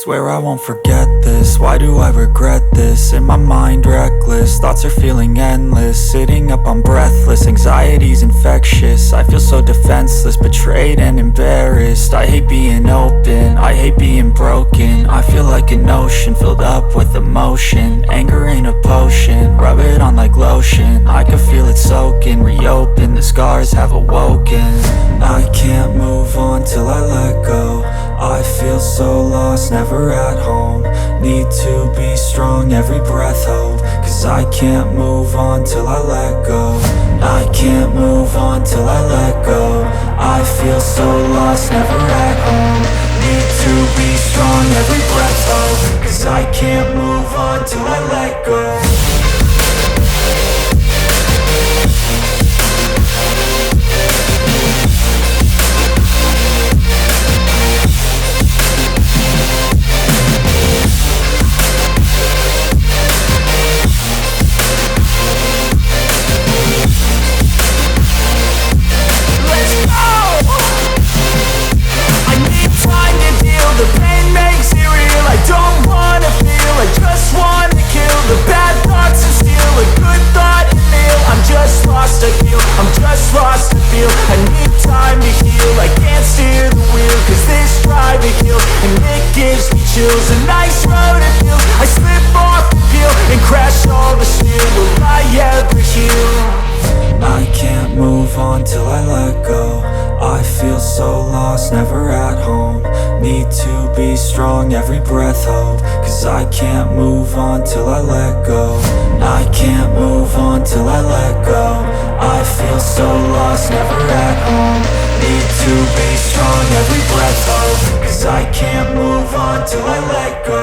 Swear I won't forget this, why do I regret this? In my mind reckless, thoughts are feeling endless. Sitting up I'm breathless, anxiety's infectious. I feel so defenseless, betrayed and embarrassed. I hate being open, I hate being broken. I feel like an ocean filled up with emotion. Anger ain't a potion, rub it on like lotion. I can feel it soaking, reopen, the scars have awoken. I can't move on till I let go. I feel so lost, never at home. Need to be strong, every breath hope. Cause I can't move on till I let go. I can't move on till I let go. I feel so so lost, never at home. Need to be strong, every breath hold. 'Cause I can't move on till I let go. The pain makes it real. I don't wanna feel, I just wanna kill the bad thoughts and steal a good thought and feel. I'm just lost, I feel, I'm just lost, I feel. I need time to heal, I can't steer the wheel. 'Cause this drive it kills, and it gives me chills. A nice road it feels, I slip off the peel and crash all the steel. Will I ever heal? I can't move on till I let go. I feel so lost, never at home. Need to be strong, every breath hold. 'Cause I can't move on till I let go. I can't move on till I let go. I feel so lost, never at home. Need to be strong, every breath hold. 'Cause I can't move on till I let go.